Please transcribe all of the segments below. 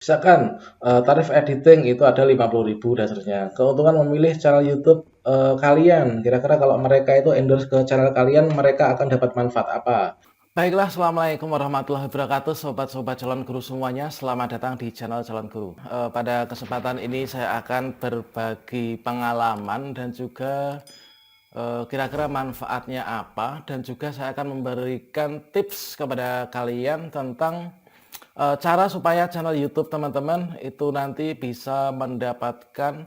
Misalkan, tarif editing itu ada 50.000 dasarnya. Keuntungan memilih channel YouTube, kalian, kira-kira kalau mereka itu endorse ke channel kalian, mereka akan dapat manfaat apa? Baiklah, Assalamualaikum warahmatullahi wabarakatuh, sobat-sobat calon guru semuanya. Selamat datang di channel calon guru. Pada kesempatan ini saya akan berbagi pengalaman dan juga kira-kira manfaatnya apa, dan juga saya akan memberikan tips kepada kalian tentang cara supaya channel YouTube teman-teman itu nanti bisa mendapatkan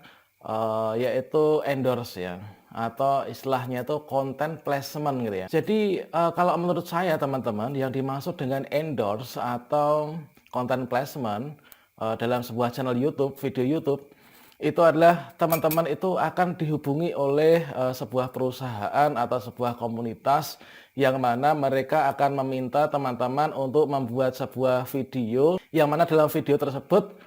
yaitu endorse ya, atau istilahnya itu content placement gitu ya. Jadi kalau menurut saya teman-teman, yang dimaksud dengan endorse atau content placement dalam sebuah channel YouTube, video YouTube, itu adalah teman-teman itu akan dihubungi oleh sebuah perusahaan atau sebuah komunitas yang mana mereka akan meminta teman-teman untuk membuat sebuah video, yang mana dalam video tersebut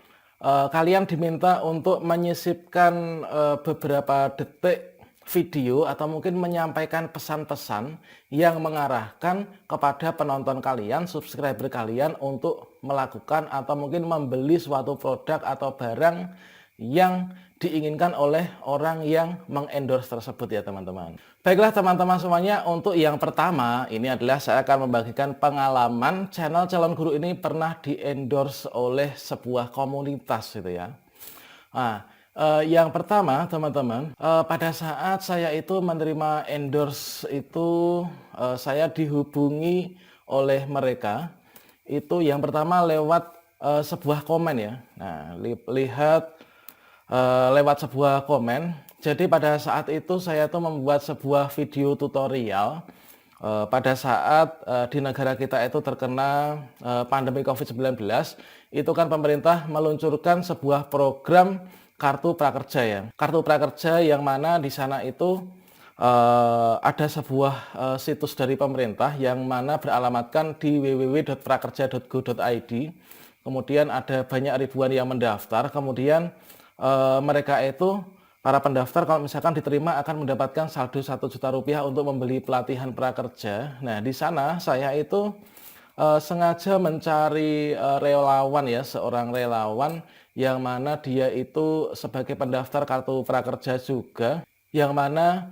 kalian diminta untuk menyisipkan beberapa detik video atau mungkin menyampaikan pesan-pesan yang mengarahkan kepada penonton kalian, subscriber kalian untuk melakukan atau mungkin membeli suatu produk atau barang yang diinginkan oleh orang yang mengendorse tersebut ya teman-teman. Baiklah teman-teman semuanya, untuk yang pertama ini adalah saya akan membagikan pengalaman channel calon guru ini pernah di-endorse oleh sebuah komunitas gitu ya. Nah, yang pertama teman-teman, pada saat saya itu menerima endorse itu, saya dihubungi oleh mereka itu yang pertama lewat sebuah komen ya. Nah, lihat lewat sebuah komen. Jadi pada saat itu saya tuh membuat sebuah video tutorial pada saat di negara kita itu terkena pandemi COVID-19. Itu kan pemerintah meluncurkan sebuah program kartu prakerja ya. Kartu prakerja yang mana di sana itu ada sebuah situs dari pemerintah yang mana beralamatkan di www.prakerja.go.id. Kemudian ada banyak ribuan yang mendaftar. Kemudian mereka itu, para pendaftar kalau misalkan diterima akan mendapatkan saldo 1 juta rupiah untuk membeli pelatihan prakerja. Nah, di sana saya itu sengaja mencari relawan ya, seorang relawan yang mana dia itu sebagai pendaftar kartu prakerja juga, yang mana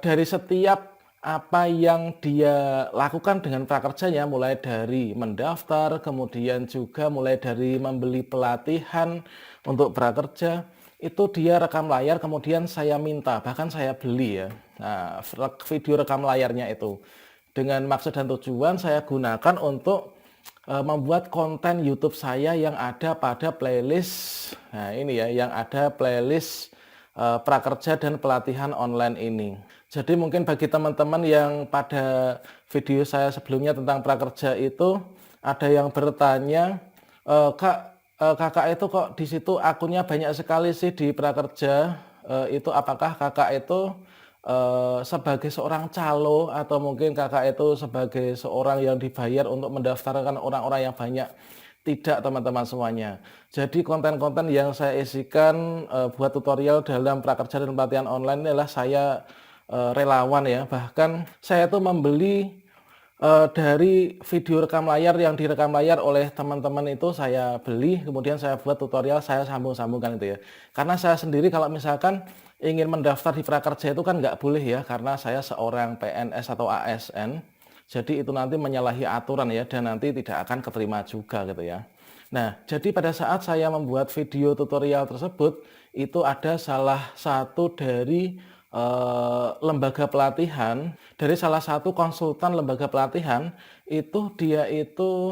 dari setiap apa yang dia lakukan dengan prakerjanya, mulai dari mendaftar, kemudian juga mulai dari membeli pelatihan untuk prakerja, itu dia rekam layar, kemudian saya minta, bahkan saya beli ya. Nah, video rekam layarnya itu dengan maksud dan tujuan saya gunakan untuk membuat konten YouTube saya yang ada pada playlist. Nah, ini ya, yang ada playlist prakerja dan pelatihan online ini. Jadi mungkin bagi teman-teman yang pada video saya sebelumnya tentang prakerja itu ada yang bertanya, Kak, kakak itu kok di situ akunnya banyak sekali sih di prakerja, itu apakah kakak itu sebagai seorang calo atau mungkin kakak itu sebagai seorang yang dibayar untuk mendaftarkan orang-orang yang banyak? Tidak teman-teman semuanya. Jadi konten-konten yang saya isikan buat tutorial dalam prakerja dan pelatihan online ini adalah saya relawan ya. Bahkan saya tuh membeli dari video rekam layar yang direkam layar oleh teman-teman itu saya beli, kemudian saya buat tutorial, saya sambung-sambungkan itu ya. Karena saya sendiri kalau misalkan ingin mendaftar di prakerja itu kan nggak boleh ya, karena saya seorang PNS atau ASN. Jadi itu nanti menyalahi aturan ya, dan nanti tidak akan keterima juga gitu ya. Nah, jadi pada saat saya membuat video tutorial tersebut, itu ada salah satu dari lembaga pelatihan, dari salah satu konsultan lembaga pelatihan, itu dia itu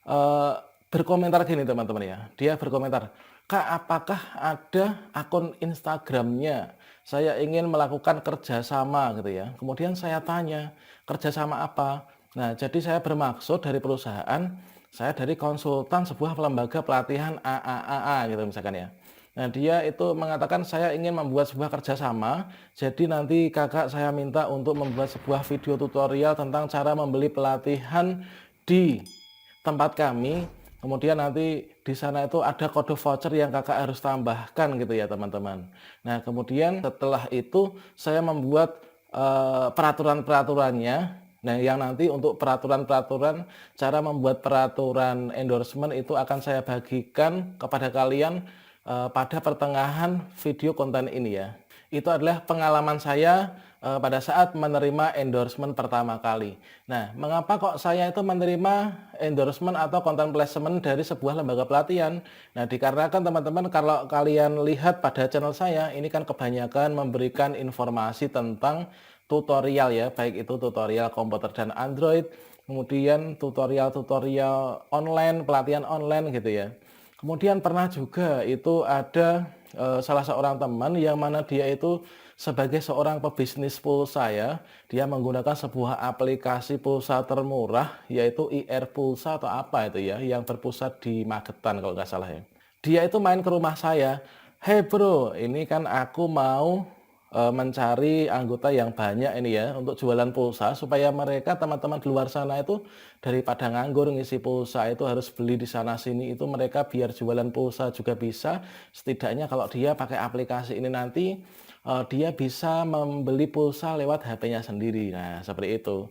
eh, berkomentar gini teman-teman ya. Dia berkomentar, Kak, apakah ada akun Instagramnya? Saya ingin melakukan kerjasama gitu ya. Kemudian saya tanya, kerjasama apa? Nah, jadi saya bermaksud dari perusahaan, saya dari konsultan sebuah lembaga pelatihan AAAA gitu misalkan ya. Nah, dia itu mengatakan saya ingin membuat sebuah kerjasama, jadi nanti kakak saya minta untuk membuat sebuah video tutorial tentang cara membeli pelatihan di tempat kami. Kemudian nanti di sana itu ada kode voucher yang kakak harus tambahkan gitu ya teman-teman. Nah, kemudian setelah itu saya membuat peraturan-peraturannya. Nah, yang nanti untuk peraturan-peraturan, cara membuat peraturan endorsement itu akan saya bagikan kepada kalian pada pertengahan video konten ini ya. Itu adalah pengalaman saya pada saat menerima endorsement pertama kali. Nah, mengapa kok saya itu menerima endorsement atau content placement dari sebuah lembaga pelatihan? Nah, dikarenakan teman-teman kalau kalian lihat pada channel saya, ini kan kebanyakan memberikan informasi tentang tutorial ya, baik itu tutorial komputer dan Android, kemudian tutorial-tutorial online, pelatihan online gitu ya. Kemudian pernah juga itu ada salah seorang teman yang mana dia itu sebagai seorang pebisnis pulsa ya, dia menggunakan sebuah aplikasi pulsa termurah yaitu IR Pulsa atau apa itu ya, yang berpusat di Magetan kalau nggak salah ya. Dia itu main ke rumah saya, "Hey bro, ini kan aku mau mencari anggota yang banyak ini ya untuk jualan pulsa supaya mereka teman-teman di luar sana itu daripada nganggur ngisi pulsa itu harus beli di sana sini itu mereka biar jualan pulsa juga bisa setidaknya kalau dia pakai aplikasi ini nanti dia bisa membeli pulsa lewat HP-nya sendiri." Nah, seperti itu.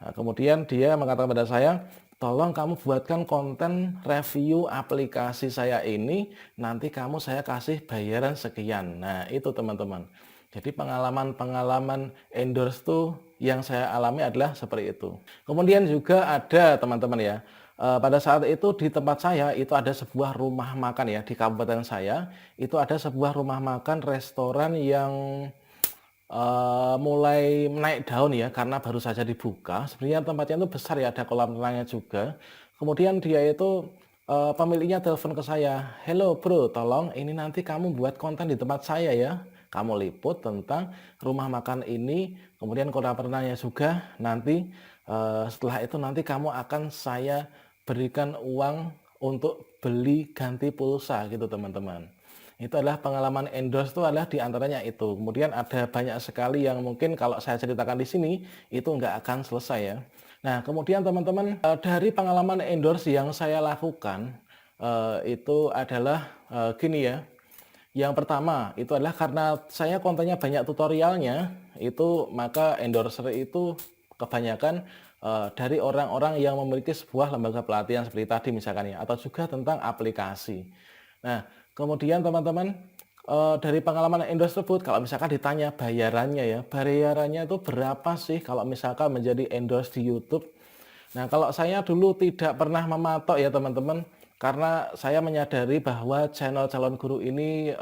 Nah, kemudian dia mengatakan pada saya, "Tolong kamu buatkan konten review aplikasi saya ini, nanti kamu saya kasih bayaran sekian." Nah, itu teman-teman. Jadi pengalaman-pengalaman endorse tuh yang saya alami adalah seperti itu. Kemudian juga ada teman-teman ya, pada saat itu di tempat saya itu ada sebuah rumah makan ya, di kabupaten saya, itu ada sebuah rumah makan restoran yang mulai naik daun ya, karena baru saja dibuka. Sebenarnya tempatnya itu besar ya, ada kolam renangnya juga. Kemudian dia itu, pemiliknya telepon ke saya, "Hello bro, tolong ini nanti kamu buat konten di tempat saya ya. Kamu liput tentang rumah makan ini, kemudian kolam renangnya juga. Nanti, setelah itu nanti kamu akan saya berikan uang untuk beli ganti pulsa," gitu teman-teman. Itu adalah pengalaman endorse itu adalah di antaranya itu. Kemudian ada banyak sekali yang mungkin kalau saya ceritakan di sini, itu nggak akan selesai ya. Nah, kemudian teman-teman, dari pengalaman endorse yang saya lakukan, itu adalah, gini ya, yang pertama itu adalah karena saya kontennya banyak tutorialnya, itu maka endorser itu kebanyakan, dari orang-orang yang memiliki sebuah lembaga pelatihan seperti tadi misalkan ya, atau juga tentang aplikasi. Nah, kemudian teman-teman, dari pengalaman endorse tersebut kalau misalkan ditanya bayarannya ya, bayarannya itu berapa sih kalau misalkan menjadi endorse di YouTube? Nah, kalau saya dulu tidak pernah mematok ya teman-teman, karena saya menyadari bahwa channel calon guru ini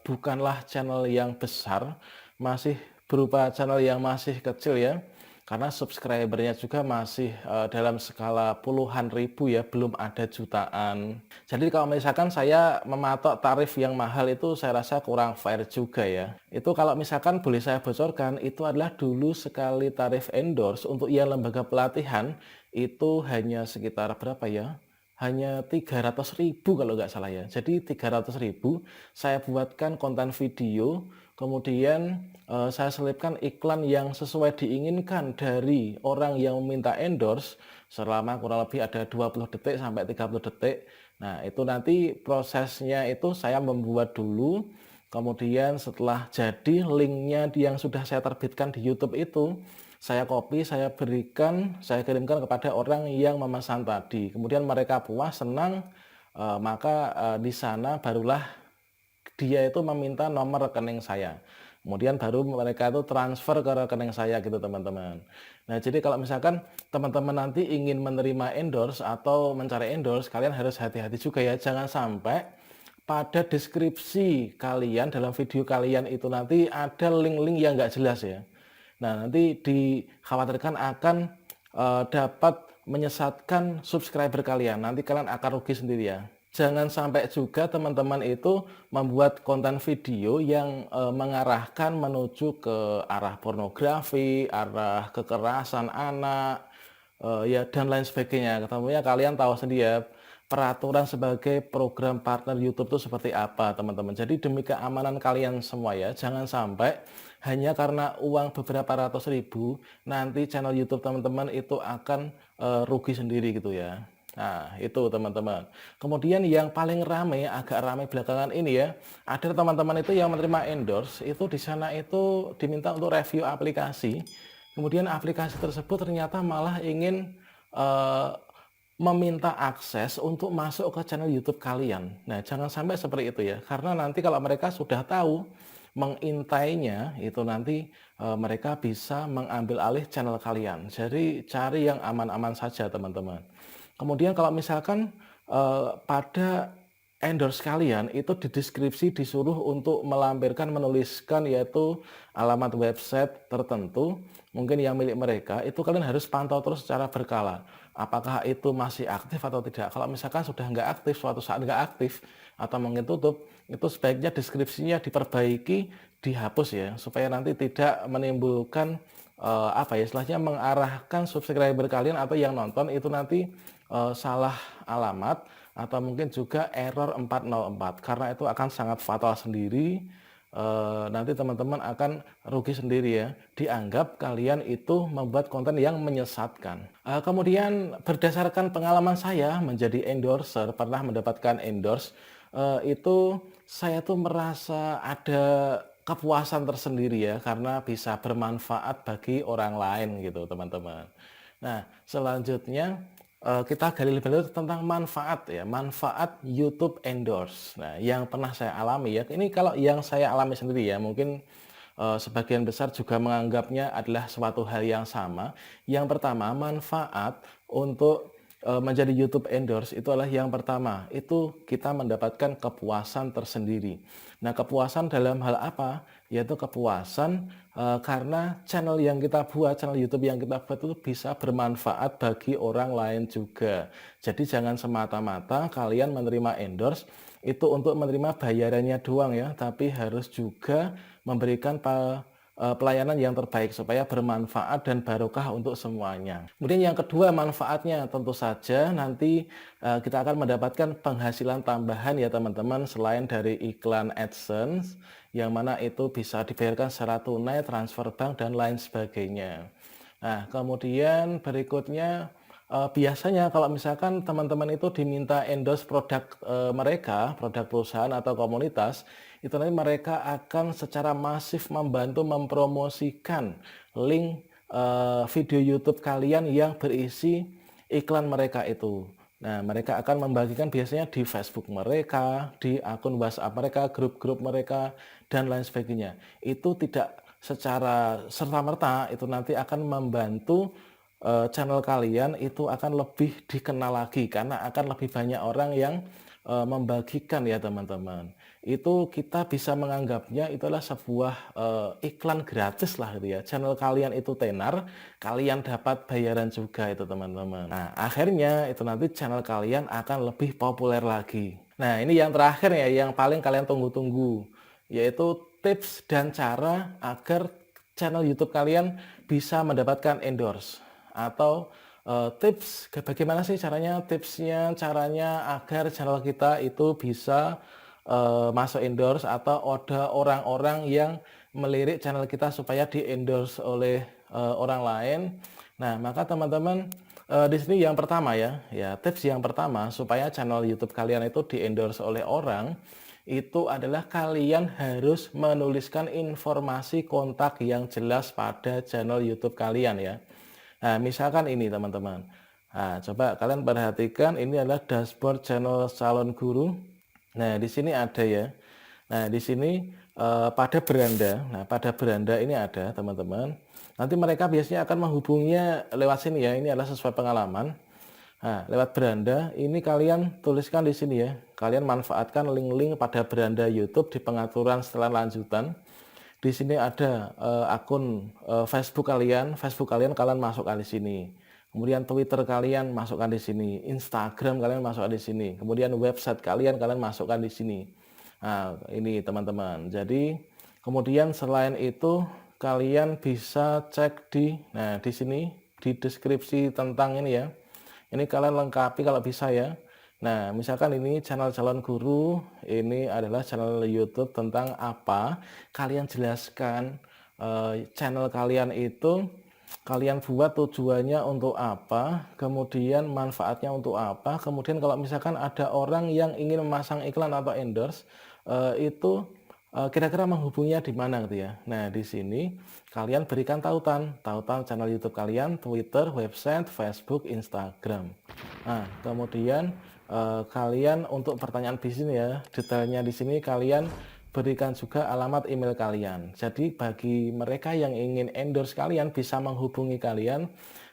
bukanlah channel yang besar, masih berupa channel yang masih kecil ya. Karena subscribernya juga masih dalam skala puluhan ribu ya, belum ada jutaan. Jadi kalau misalkan saya mematok tarif yang mahal itu saya rasa kurang fair juga ya. Itu kalau misalkan boleh saya bocorkan, itu adalah dulu sekali tarif endorse untuk yang lembaga pelatihan itu hanya sekitar berapa ya? Hanya 300.000 kalau nggak salah ya. Jadi 300.000 saya buatkan konten video, kemudian saya selipkan iklan yang sesuai diinginkan dari orang yang meminta endorse selama kurang lebih ada 20 detik sampai 30 detik. Nah, itu nanti prosesnya itu saya membuat dulu, kemudian setelah jadi linknya yang sudah saya terbitkan di YouTube itu, saya copy, saya berikan, saya kirimkan kepada orang yang memesan tadi. Kemudian mereka puas, senang, maka di sana barulah dia itu meminta nomor rekening saya. Kemudian baru mereka itu transfer ke rekening saya gitu teman-teman. Nah, jadi kalau misalkan teman-teman nanti ingin menerima endorse atau mencari endorse, kalian harus hati-hati juga ya. Jangan sampai pada deskripsi kalian dalam video kalian itu nanti ada link-link yang nggak jelas ya. Nah, nanti dikhawatirkan akan dapat menyesatkan subscriber kalian. Nanti kalian akan rugi sendiri ya. Jangan sampai juga teman-teman itu membuat konten video yang mengarahkan menuju ke arah pornografi, arah kekerasan anak, ya dan lain sebagainya. Ketemunya kalian tahu sendiri ya, peraturan sebagai program partner YouTube itu seperti apa teman-teman. Jadi demi keamanan kalian semua ya, jangan sampai hanya karena uang beberapa ratus ribu, nanti channel YouTube teman-teman itu akan rugi sendiri gitu ya. Nah, itu teman-teman. Kemudian yang paling ramai, agak ramai belakangan ini ya, ada teman-teman itu yang menerima endorse, itu di sana itu diminta untuk review aplikasi. kemudian aplikasi tersebut ternyata malah ingin eh, meminta akses untuk masuk ke channel YouTube kalian. Nah, jangan sampai seperti itu ya, karena nanti kalau mereka sudah tahu mengintainya, itu nanti mereka bisa mengambil alih channel kalian. Jadi cari yang aman-aman saja, teman-teman. Kemudian kalau misalkan pada endorse kalian itu di deskripsi disuruh untuk melampirkan, menuliskan yaitu alamat website tertentu, mungkin yang milik mereka, itu kalian harus pantau terus secara berkala. Apakah itu masih aktif atau tidak. Kalau misalkan sudah nggak aktif, suatu saat nggak aktif, atau mungkin tutup, itu sebaiknya deskripsinya diperbaiki, dihapus ya, supaya nanti tidak menimbulkan apa ya, istilahnya mengarahkan subscriber kalian atau yang nonton itu nanti salah alamat, atau mungkin juga error 404, karena itu akan sangat fatal sendiri. Nanti teman-teman akan rugi sendiri ya, dianggap kalian itu membuat konten yang menyesatkan. Kemudian berdasarkan pengalaman saya menjadi endorser, pernah mendapatkan endorse, itu saya tuh merasa ada kepuasan tersendiri ya, karena bisa bermanfaat bagi orang lain gitu teman-teman. Nah, selanjutnya kita gali lebih lanjut tentang manfaat ya, manfaat YouTube endorse. Nah, yang pernah saya alami ya, ini kalau yang saya alami sendiri ya, mungkin sebagian besar juga menganggapnya adalah suatu hal yang sama. Yang pertama, manfaat untuk menjadi YouTube endorse itu adalah yang pertama, itu kita mendapatkan kepuasan tersendiri. Nah, kepuasan dalam hal apa? Yaitu kepuasan karena channel yang kita buat, channel YouTube yang kita buat itu bisa bermanfaat bagi orang lain juga. Jadi jangan semata-mata kalian menerima endorse itu untuk menerima bayarannya doang ya, tapi harus juga memberikan pelayanan yang terbaik supaya bermanfaat dan barokah untuk semuanya. Kemudian yang kedua manfaatnya tentu saja nanti kita akan mendapatkan penghasilan tambahan ya teman-teman, selain dari iklan AdSense yang mana itu bisa dibayarkan secara tunai, transfer bank dan lain sebagainya. Nah, kemudian berikutnya biasanya kalau misalkan teman-teman itu diminta endorse produk mereka, produk perusahaan atau komunitas, itu nanti mereka akan secara masif membantu mempromosikan link video YouTube kalian yang berisi iklan mereka itu. Nah, mereka akan membagikan biasanya di Facebook mereka, di akun WhatsApp mereka, grup-grup mereka, dan lain sebagainya. Itu tidak secara serta-merta itu nanti akan membantu channel kalian itu akan lebih dikenal lagi, karena akan lebih banyak orang yang membagikan ya teman-teman. Itu kita bisa menganggapnya itulah sebuah iklan gratis lah gitu ya. Channel kalian itu tenar, kalian dapat bayaran juga itu teman-teman. Nah, akhirnya itu nanti channel kalian akan lebih populer lagi. Nah, ini yang terakhir ya, yang paling kalian tunggu-tunggu, yaitu tips dan cara agar channel YouTube kalian bisa mendapatkan endorse, atau tips bagaimana sih tipsnya caranya agar channel kita itu bisa masuk endorse, atau ada orang-orang yang melirik channel kita supaya di endorse oleh orang lain. Nah, maka teman-teman di sini yang pertama ya, tips yang pertama supaya channel YouTube kalian itu di endorse oleh orang, itu adalah kalian harus menuliskan informasi kontak yang jelas pada channel YouTube kalian ya. Nah, misalkan ini teman-teman. Nah, coba kalian perhatikan, ini adalah dashboard channel calon guru. Nah, di sini ada ya. Nah, di sini pada beranda. Nah, pada beranda ini ada, teman-teman. Nanti mereka biasanya akan menghubunginya lewat sini ya. Ini adalah sesuai pengalaman. Nah, lewat beranda ini kalian tuliskan di sini ya. Kalian manfaatkan link-link pada beranda YouTube di pengaturan setelah lanjutan. Di sini ada akun Facebook kalian, kalian masukkan di sini. Kemudian Twitter kalian masukkan di sini, Instagram kalian masukkan di sini, kemudian website kalian masukkan di sini. Nah, ini teman-teman. Jadi, kemudian selain itu kalian bisa cek di sini di deskripsi tentang ini ya. Ini kalian lengkapi kalau bisa ya. Nah, misalkan ini channel calon guru, ini adalah channel YouTube tentang apa, kalian jelaskan channel kalian itu kalian buat tujuannya untuk apa, kemudian manfaatnya untuk apa, kemudian kalau misalkan ada orang yang ingin memasang iklan atau endorse, itu kira-kira menghubunginya di mana gitu ya. Nah, di sini kalian berikan tautan channel YouTube kalian, Twitter, website, Facebook, Instagram. Nah, kemudian kalian untuk pertanyaan bisnis ya, detailnya di sini kalian berikan juga alamat email kalian. Jadi bagi mereka yang ingin endorse kalian bisa menghubungi kalian,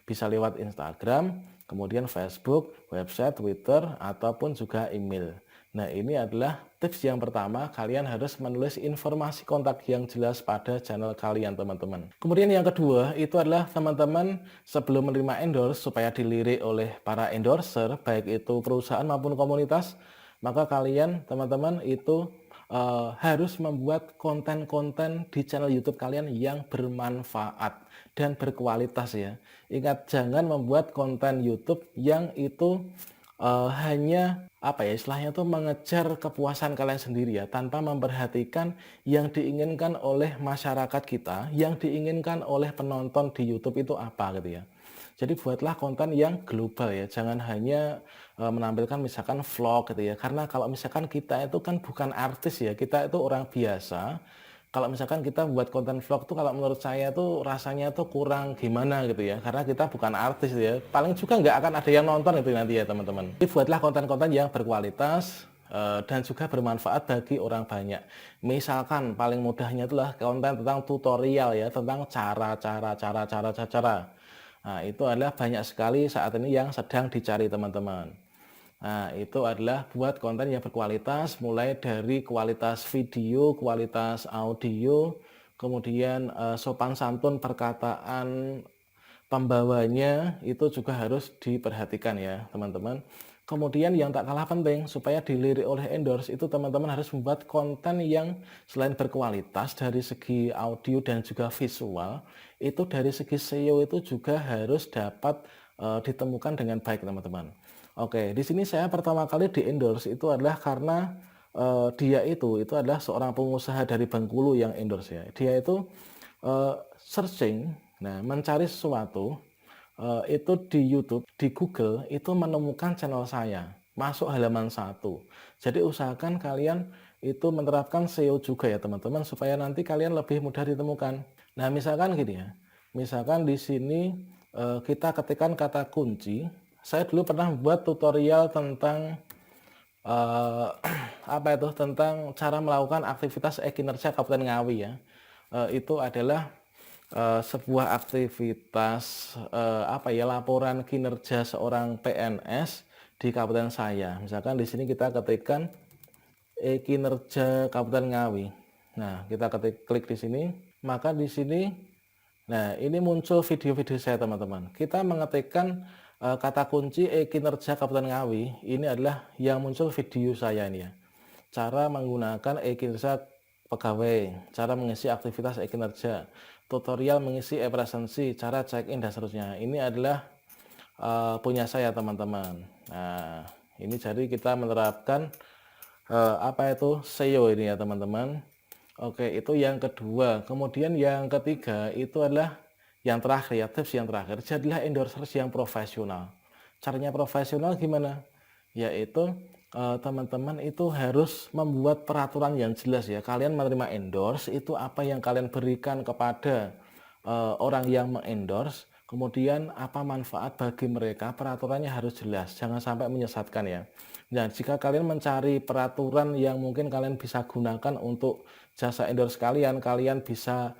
bisa lewat Instagram, kemudian Facebook, website, Twitter, ataupun juga email. Nah, ini adalah tips yang pertama, kalian harus menulis informasi kontak yang jelas pada channel kalian, teman-teman. Kemudian yang kedua, itu adalah teman-teman sebelum menerima endorse, supaya dilirik oleh para endorser, baik itu perusahaan maupun komunitas, maka kalian, teman-teman, itu harus membuat konten-konten di channel YouTube kalian yang bermanfaat dan berkualitas ya. Ingat, jangan membuat konten YouTube yang itu hanya apa ya istilahnya tuh mengejar kepuasan kalian sendiri ya, tanpa memperhatikan yang diinginkan oleh masyarakat kita, yang diinginkan oleh penonton di YouTube itu apa gitu ya. Jadi buatlah konten yang global ya, jangan hanya menampilkan misalkan vlog gitu ya, karena kalau misalkan kita itu kan bukan artis ya, kita itu orang biasa. Kalau misalkan kita buat konten vlog tuh, kalau menurut saya tuh rasanya tuh kurang gimana gitu ya, karena kita bukan artis ya, paling juga nggak akan ada yang nonton itu nanti ya teman-teman. Jadi buatlah konten-konten yang berkualitas dan juga bermanfaat bagi orang banyak. Misalkan paling mudahnya itulah konten tentang tutorial ya, tentang cara. Nah, itu adalah banyak sekali saat ini yang sedang dicari teman-teman. Nah, itu adalah buat konten yang berkualitas, mulai dari kualitas video, kualitas audio, kemudian sopan santun perkataan pembawanya itu juga harus diperhatikan ya, teman-teman. Kemudian yang tak kalah penting, supaya dilirik oleh endorse, itu teman-teman harus membuat konten yang selain berkualitas dari segi audio dan juga visual, itu dari segi SEO itu juga harus dapat ditemukan dengan baik, teman-teman. Oke, di sini saya pertama kali di endorse itu adalah karena dia itu adalah seorang pengusaha dari Bengkulu yang endorse ya. Dia itu searching, nah mencari sesuatu itu di YouTube, di Google itu menemukan channel saya, masuk halaman 1. Jadi usahakan kalian itu menerapkan SEO juga ya teman-teman, supaya nanti kalian lebih mudah ditemukan. Nah, misalkan gini ya, misalkan di sini kita ketikkan kata kunci. Saya dulu pernah membuat tutorial tentang apa itu, tentang cara melakukan aktivitas e-kinerja Kabupaten Ngawi ya. Itu adalah sebuah aktivitas apa ya, laporan kinerja seorang PNS di kabupaten saya. Misalkan di sini kita ketikkan kinerja Kabupaten Ngawi. Nah, kita klik di sini, maka di sini, nah ini muncul video-video saya teman-teman. Kita mengetikkan kata kunci kinerja Kabupaten Ngawi, ini adalah yang muncul video saya ini ya. Cara menggunakan kinerja pegawai, cara mengisi aktivitas kinerja, tutorial mengisi e-presensi, cara check-in dan seterusnya. Ini adalah punya saya teman-teman. Nah, ini jadi kita menerapkan apa itu SEO ini ya teman-teman. Oke, itu yang kedua. Kemudian yang ketiga itu adalah yang terakhir ya, tips yang terakhir, jadilah endorsers yang profesional. Caranya profesional gimana? Yaitu teman-teman itu harus membuat peraturan yang jelas ya. Kalian menerima endorse, itu apa yang kalian berikan kepada orang yang mengendorse, kemudian apa manfaat bagi mereka, peraturannya harus jelas, jangan sampai menyesatkan ya. Nah, jika kalian mencari peraturan yang mungkin kalian bisa gunakan untuk jasa endorse kalian, kalian bisa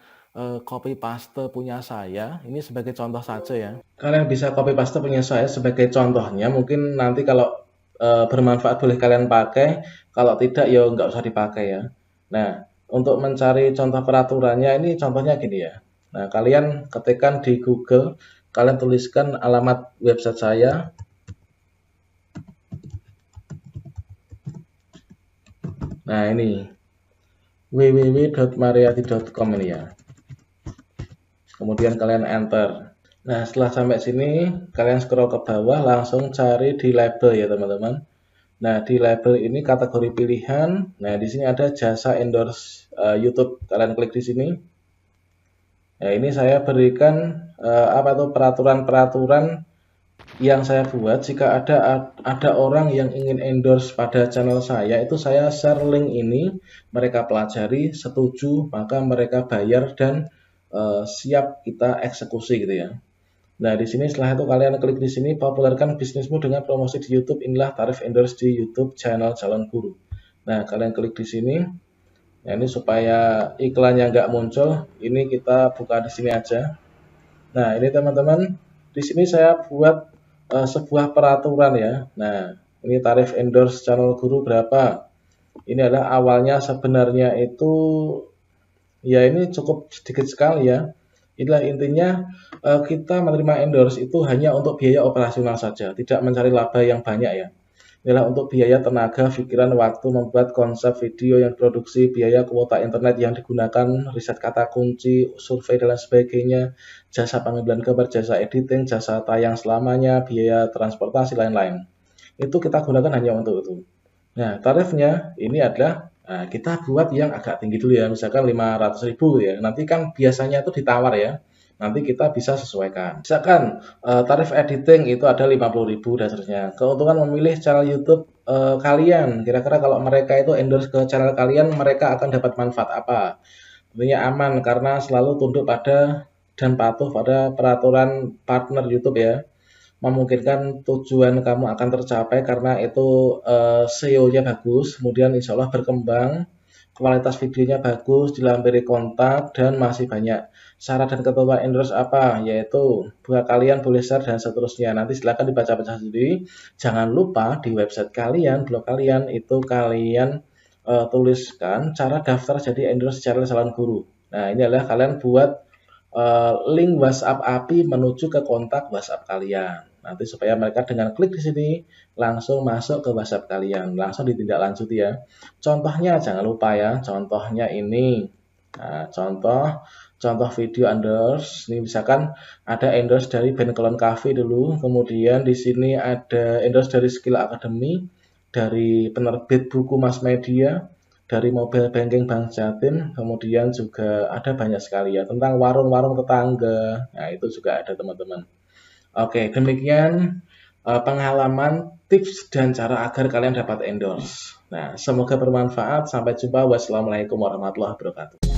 copy paste punya saya, ini sebagai contoh saja ya. Kalian bisa copy paste punya saya sebagai contohnya. Mungkin nanti kalau bermanfaat boleh kalian pakai, kalau tidak ya nggak usah dipakai ya. Nah, untuk mencari contoh peraturannya ini contohnya gini ya. Nah, kalian ketikkan di Google, kalian tuliskan alamat website saya. Nah, ini www.mariati.com ini ya. Kemudian kalian enter. Nah, setelah sampai sini, kalian scroll ke bawah, langsung cari di label ya teman-teman. Nah, di label ini kategori pilihan. Nah, di sini ada jasa endorse YouTube. Kalian klik di sini. Nah, ini saya berikan apa tuh peraturan-peraturan yang saya buat, jika ada orang yang ingin endorse pada channel saya, itu saya share link ini, mereka pelajari, setuju, maka mereka bayar dan siap kita eksekusi gitu ya. Nah, di sini setelah itu kalian klik di sini, populerkan bisnismu dengan promosi di YouTube. Inilah tarif endorse di YouTube channel Calon Guru. Nah, kalian klik di sini. Nah, ini supaya iklannya nggak muncul, ini kita buka di sini aja. Nah, ini teman-teman, di sini saya buat sebuah peraturan ya. Nah, ini tarif endorse channel guru berapa? Ini adalah awalnya sebenarnya itu ya ini cukup sedikit sekali ya. Inilah intinya kita menerima endorse itu hanya untuk biaya operasional saja, tidak mencari laba yang banyak ya. Inilah untuk biaya tenaga, pikiran, waktu membuat konsep video yang produksi, biaya kuota internet yang digunakan, riset kata kunci, survei dan lain sebagainya, jasa pengambilan gambar, jasa editing, jasa tayang selamanya, biaya transportasi, lain-lain. Itu kita gunakan hanya untuk itu. Nah, tarifnya ini adalah kita buat yang agak tinggi dulu ya, misalkan 500.000 ya. Nanti kan biasanya itu ditawar ya. Nanti kita bisa sesuaikan. Misalkan tarif editing itu ada 50.000 dan seterusnya. Keuntungan memilih channel YouTube kalian. Kira-kira kalau mereka itu endorse ke channel kalian, mereka akan dapat manfaat apa? Tentunya aman karena selalu tunduk pada dan patuh pada peraturan partner YouTube ya, memungkinkan tujuan kamu akan tercapai karena itu SEO-nya bagus, kemudian insya Allah berkembang, kualitas videonya bagus, dilampiri kontak, dan masih banyak. Syarat dan ketentuan endorse apa? Yaitu buat kalian boleh share dan seterusnya. Nanti silahkan dibaca-baca sendiri. Jangan lupa di website kalian, blog kalian, itu kalian tuliskan cara daftar jadi endorse channel Calon Guru. Nah, ini adalah kalian buat link WhatsApp API menuju ke kontak WhatsApp kalian. Nanti supaya mereka dengan klik di sini langsung masuk ke WhatsApp kalian, langsung ditindaklanjuti ya. Contohnya jangan lupa ya, contohnya ini. Nah, contoh video endorse. Ini misalkan ada endorse dari band Clone Cafe dulu, kemudian di sini ada endorse dari Skill Academy, dari penerbit buku Mas Media, dari mobile banking Bank Jatim, kemudian juga ada banyak sekali ya tentang warung-warung tetangga. Nah, itu juga ada teman-teman. Oke, demikian pengalaman, tips, dan cara agar kalian dapat endorse. Nah, semoga bermanfaat. Sampai jumpa. Wassalamualaikum warahmatullahi wabarakatuh.